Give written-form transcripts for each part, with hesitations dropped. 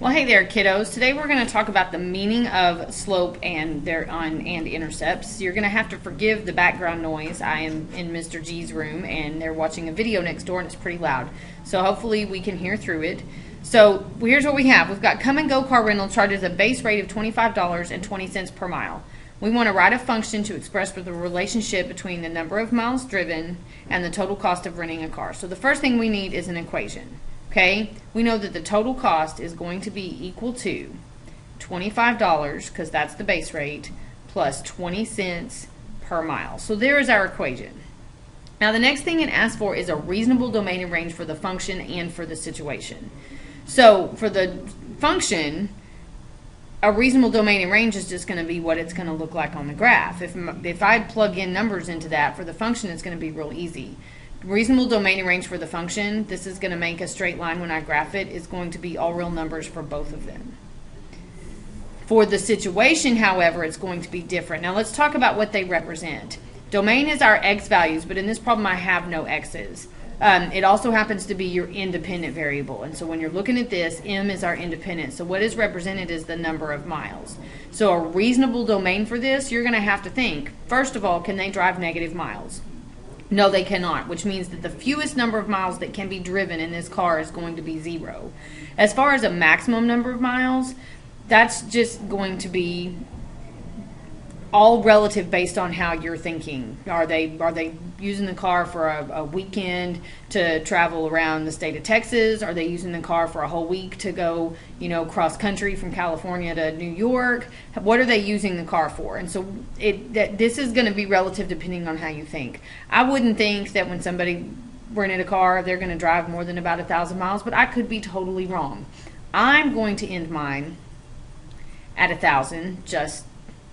Well, hey there, kiddos. Today we're going to talk about the meaning of slope and intercepts. You're going to have to forgive the background noise. I am in Mr. G's room and they're watching a video next door and it's pretty loud. So hopefully we can hear through it. So here's what we have. We've got Come and Go Car Rental charges a base rate of $25.20 per mile. We want to write a function to express the relationship between the number of miles driven and the total cost of renting a car. So the first thing we need is an equation. Okay, we know that the total cost is going to be equal to $25, because that's the base rate, plus 20 cents per mile. So there is our equation. Now the next thing it asks for is a reasonable domain and range for the function and for the situation. So for the function, a reasonable domain and range is just going to be what it's going to look like on the graph. If I plug in numbers into that, for the function it's going to be real easy. Reasonable domain and range for the function, this is going to make a straight line when I graph it, is going to be all real numbers for both of them. For the situation, however, it's going to be different. Now let's talk about what they represent. Domain is our x values, but in this problem I have no x's. It also happens to be your independent variable, and so when you're looking at this, m is our independent. So what is represented is the number of miles. So a reasonable domain for this, you're going to have to think, first of all, can they drive negative miles? No, they cannot, which means that the fewest number of miles that can be driven in this car is going to be 0. As far as a maximum number of miles, that's just going to be all relative based on how you're thinking. Are they using the car for a weekend to travel around the state of Texas? Are they using the car for a whole week to go, cross country from California to New York? What are they using the car for? And so this is going to be relative depending on how you think. I wouldn't think that when somebody rented a car, they're going to drive more than about 1,000 miles, but I could be totally wrong. I'm going to end mine at 1,000 just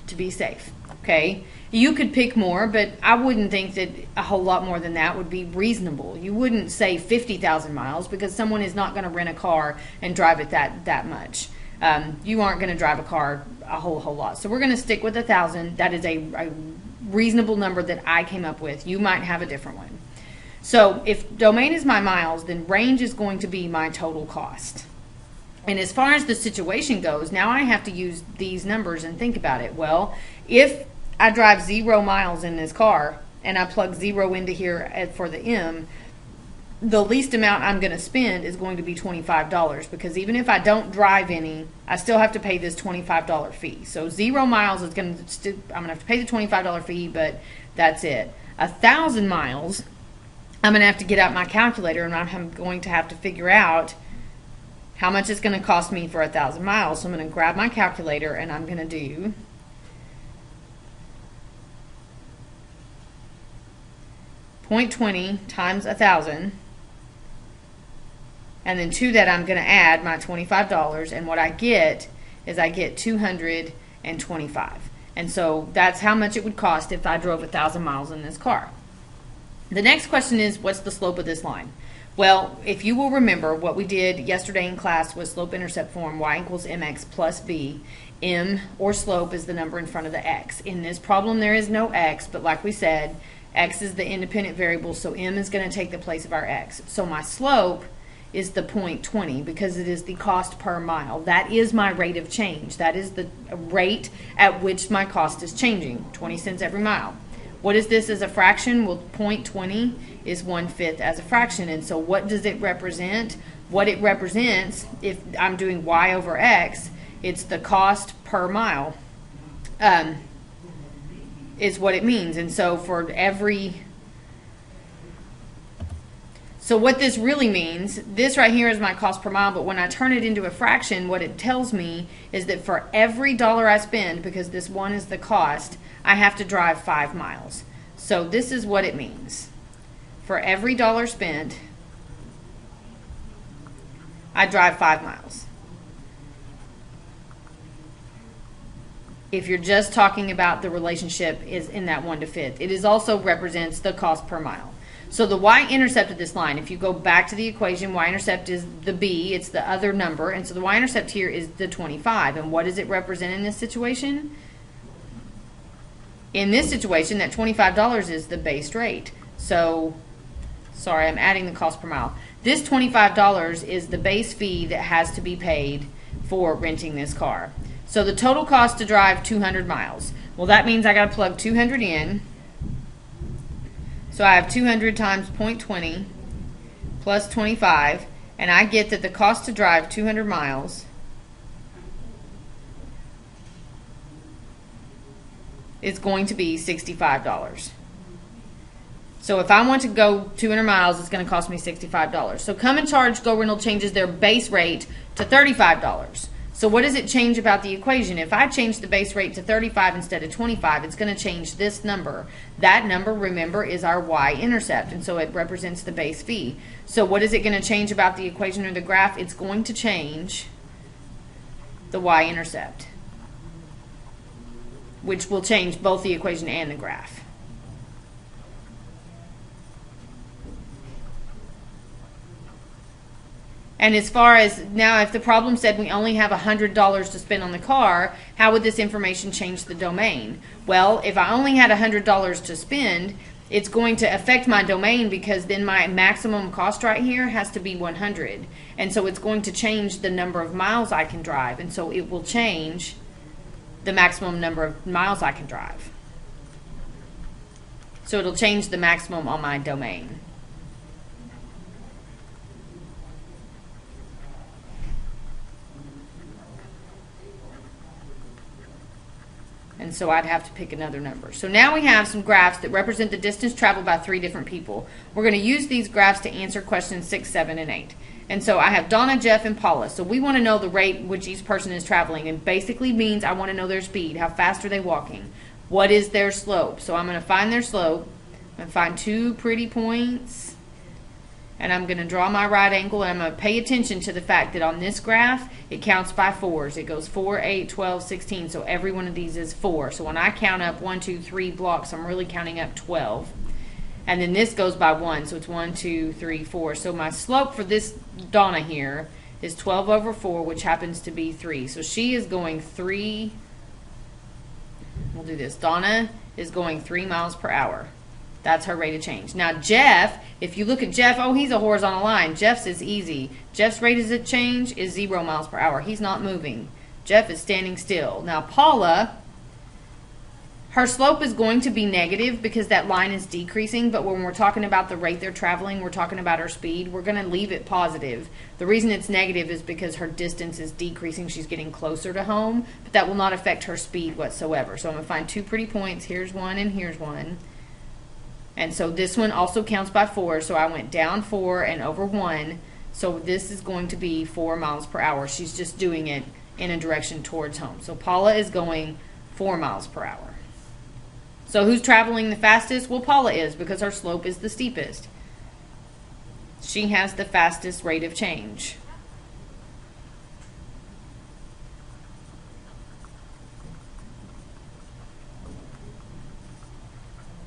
to be safe. Okay, you could pick more, but I wouldn't think that a whole lot more than that would be reasonable. You wouldn't say 50,000 miles because someone is not going to rent a car and drive it that much. You aren't going to drive a car a whole lot. So we're going to stick with 1,000. That is a reasonable number that I came up with. You might have a different one. So if domain is my miles, then range is going to be my total cost. And as far as the situation goes, now I have to use these numbers and think about it. Well, if I drive 0 miles in this car and I plug 0 into here for the M, the least amount I'm going to spend is going to be $25, because even if I don't drive any, I still have to pay this $25 fee. So 0 miles is going to, I'm going to have to pay the $25 fee, but that's it. 1,000 miles, I'm going to have to get out my calculator and I'm going to have to figure out how much it's going to cost me for 1,000 miles. So I'm going to grab my calculator and I'm going to do 0.20 times 1,000, and then to that I'm going to add my $25, and what I get is I get 225. And so that's how much it would cost if I drove 1,000 miles in this car. The next question is, what's the slope of this line? Well, if you will remember, what we did yesterday in class was slope-intercept form, y equals mx plus b. M, or slope, is the number in front of the x. In this problem there is no x, but like we said, x is the independent variable, so m is going to take the place of our x. So my slope is the 0.20 because it is the cost per mile. That is my rate of change. That is the rate at which my cost is changing, 20 cents every mile. What is this as a fraction? Well, 0.20 is 1/5 as a fraction. And so what does it represent? What it represents, if I'm doing y over x, it's the cost per mile is what it means. And so for so what this really means, this right here is my cost per mile, but when I turn it into a fraction, what it tells me is that for every dollar I spend, because this one is the cost, I have to drive 5 miles. So this is what it means. For every dollar spent, I drive 5 miles. If you're just talking about the relationship is in that 1/5. It also represents the cost per mile. So the y-intercept of this line, if you go back to the equation, y-intercept is the b, it's the other number, and so the y-intercept here is the 25. And what does it represent in this situation? In this situation, that $25 is the base rate. So, sorry, I'm adding the cost per mile. This $25 is the base fee that has to be paid for renting this car. So the total cost to drive 200 miles. Well, that means I got to plug 200 in. So I have 200 times 0.20 plus 25, and I get that the cost to drive 200 miles is going to be $65. So if I want to go 200 miles, it's going to cost me $65. So Come and Charge Go Rental changes their base rate to $35. So what does it change about the equation? If I change the base rate to 35 instead of 25, it's going to change this number. That number, remember, is our y-intercept, and so it represents the base fee. So what is it going to change about the equation or the graph? It's going to change the y-intercept, which will change both the equation and the graph. And as far as now, if the problem said we only have $100 to spend on the car, how would this information change the domain? Well, if I only had $100 to spend, it's going to affect my domain, because then my maximum cost right here has to be 100. And so it's going to change the number of miles I can drive. And so it will change the maximum number of miles I can drive. So it'll change the maximum on my domain. And so I'd have to pick another number. So now we have some graphs that represent the distance traveled by 3 different people. We're going to use these graphs to answer questions 6, 7, and 8. And so I have Donna, Jeff, and Paula. So we want to know the rate which each person is traveling. And basically means I want to know their speed. How fast are they walking? What is their slope? So I'm going to find their slope. I'm going to find 2 pretty points. And I'm going to draw my right angle, and I'm going to pay attention to the fact that on this graph, it counts by 4s. It goes 4, 8, 12, 16. So every one of these is 4. So when I count up 1, 2, 3 blocks, I'm really counting up 12. And then this goes by 1. So it's 1, 2, 3, 4. So my slope for this Donna here is 12 over 4, which happens to be 3. So she is going 3. We'll do this. Donna is going 3 miles per hour. That's her rate of change. Now Jeff, if you look at Jeff, oh, he's a horizontal line. Jeff's is easy. Jeff's rate of change is 0 miles per hour. He's not moving. Jeff is standing still. Now Paula, her slope is going to be negative because that line is decreasing, but when we're talking about the rate they're traveling, we're talking about her speed. We're going to leave it positive. The reason it's negative is because her distance is decreasing. She's getting closer to home, but that will not affect her speed whatsoever. So I'm going to find 2 pretty points. Here's 1 and here's 1. And so this one also counts by 4, so I went down 4 and over 1. So this is going to be 4 miles per hour. She's just doing it in a direction towards home. So Paula is going 4 miles per hour. So who's traveling the fastest? Well, Paula is, because her slope is the steepest. She has the fastest rate of change.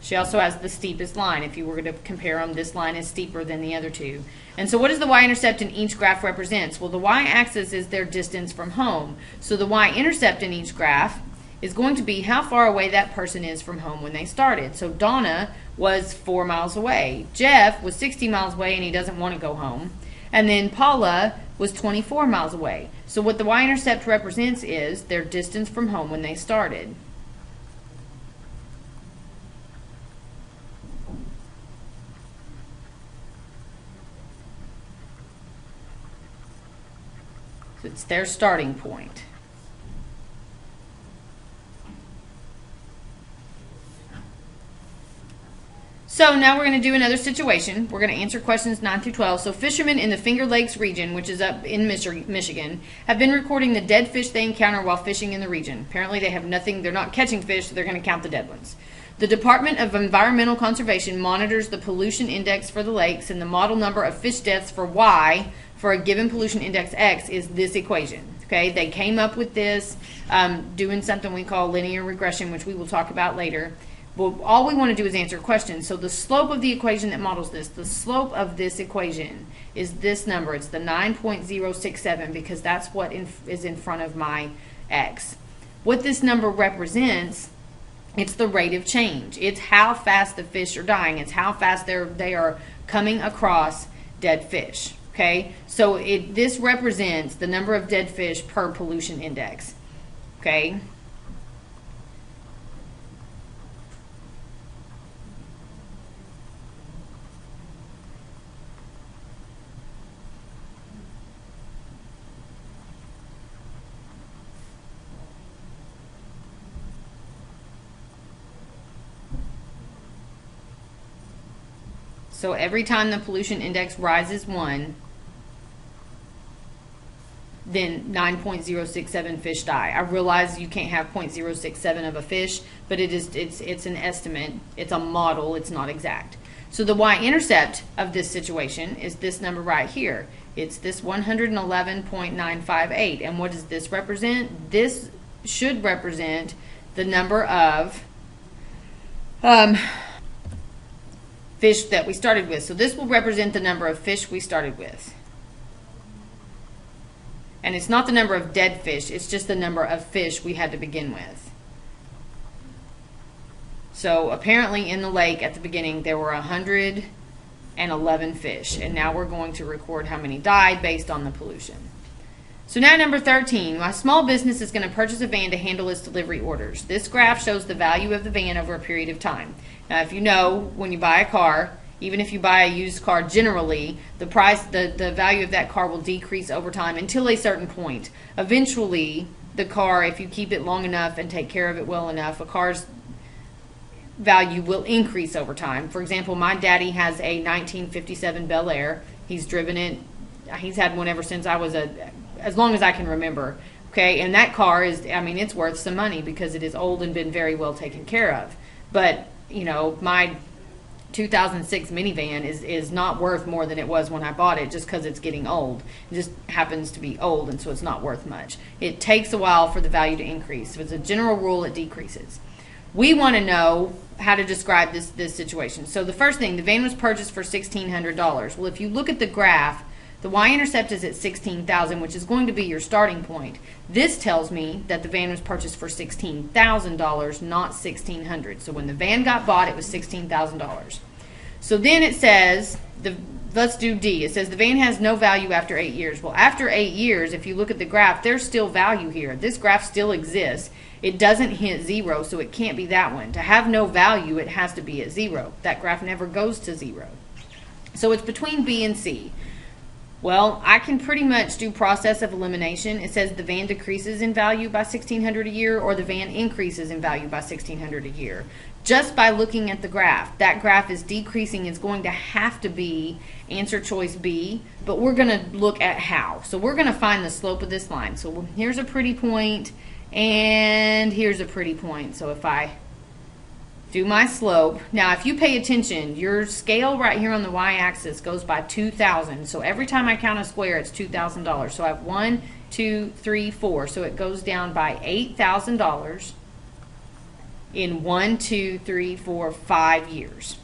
She also has the steepest line. If you were to compare them, this line is steeper than the other two. And so what does the y-intercept in each graph represents? Well, the y-axis is their distance from home. So the y-intercept in each graph is going to be how far away that person is from home when they started. So Donna was 4 miles away. Jeff was 60 miles away and he doesn't want to go home. And then Paula was 24 miles away. So what the y-intercept represents is their distance from home when they started. So it's their starting point. So now we're going to do another situation. We're going to answer questions 9 through 12. So fishermen in the Finger Lakes region, which is up in Michigan, have been recording the dead fish they encounter while fishing in the region. Apparently they have nothing, they're not catching fish, so they're going to count the dead ones. The Department of Environmental Conservation monitors the pollution index for the lakes, and the model number of fish deaths for Y for a given pollution index X is this equation. Okay, they came up with this doing something we call linear regression, which we will talk about later. Well, all we want to do is answer questions. So the slope of the equation that models this, the slope of this equation is this number. It's the 9.067 because that's what is in front of my X. What this number represents, it's the rate of change. It's how fast the fish are dying. It's how fast they are coming across dead fish. Okay, so this represents the number of dead fish per pollution index. Okay. So every time the pollution index rises 1, then 9.067 fish die. I realize you can't have 0.067 of a fish, but it's an estimate. It's a model. It's not exact. So the y-intercept of this situation is this number right here. It's this 111.958. And what does this represent? This should represent the number of fish that we started with. So this will represent the number of fish we started with. And it's not the number of dead fish, it's just the number of fish we had to begin with. So apparently in the lake at the beginning there were 111 fish, and now we're going to record how many died based on the pollution. So now number 13, my small business is going to purchase a van to handle its delivery orders. This graph shows the value of the van over a period of time. Now if you know, when you buy a car, even if you buy a used car, generally the value of that car will decrease over time until a certain point. Eventually the car, if you keep it long enough and take care of it well enough, a car's value will increase over time. For example, my daddy has a 1957 Bel Air. He's driven it. He's had one ever since I was as long as I can remember. Okay, and that car is, I mean, it's worth some money because it is old and been very well taken care of. But, you know, my 2006 minivan is not worth more than it was when I bought it, just because it's getting old. It just happens to be old, and so it's not worth much. It takes a while for the value to increase. If it's a general rule, it decreases. We want to know how to describe this situation. So the first thing, the van was purchased for $1,600. Well, if you look at the graph, the y-intercept is at 16,000, which is going to be your starting point. This tells me that the van was purchased for $16,000, not $1,600. So when the van got bought, it was $16,000. So then it says, let's do D. It says the van has no value after 8 years. Well, after 8 years, if you look at the graph, there's still value here. This graph still exists. It doesn't hit 0, so it can't be that one. To have no value, it has to be at 0. That graph never goes to 0. So it's between B and C. Well, I can pretty much do process of elimination. It says the van decreases in value by $1,600 a year, or the van increases in value by $1,600 a year. Just by looking at the graph, that graph is decreasing. It's going to have to be answer choice B, but we're going to look at how. So we're going to find the slope of this line. So here's a pretty point, and here's a pretty point. So if I do my slope. Now, if you pay attention, your scale right here on the y-axis goes by 2,000. So every time I count a square, it's $2,000. So I have 1, 2, 3, 4. So it goes down by $8,000 in 1, 2, 3, 4, 5 years.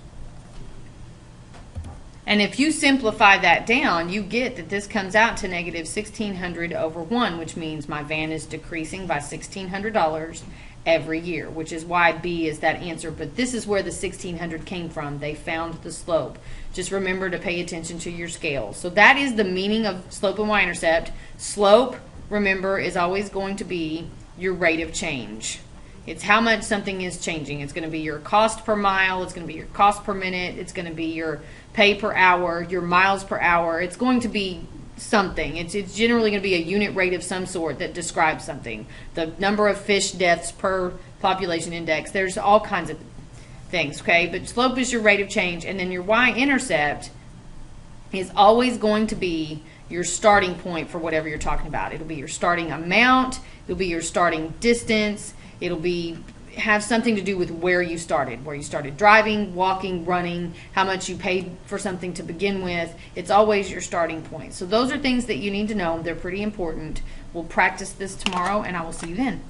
And if you simplify that down, you get that this comes out to negative $1,600 over 1, which means my van is decreasing by $1,600 every year, which is why B is that answer. But this is where the 1,600 came from. They found the slope. Just remember to pay attention to your scale. So that is the meaning of slope and y-intercept. Slope, remember, is always going to be your rate of change. It's how much something is changing. It's going to be your cost per mile. It's going to be your cost per minute. It's going to be your pay per hour, your miles per hour. It's going to be something. It's generally going to be a unit rate of some sort that describes something. The number of fish deaths per population index. There's all kinds of things, okay? But slope is your rate of change, and then your y-intercept is always going to be your starting point for whatever you're talking about. It'll be your starting amount. It'll be your starting distance. It'll have something to do with where you started driving, walking, running, how much you paid for something to begin with. It's always your starting point. So those are things that you need to know. They're pretty important. We'll practice this tomorrow, and I will see you then.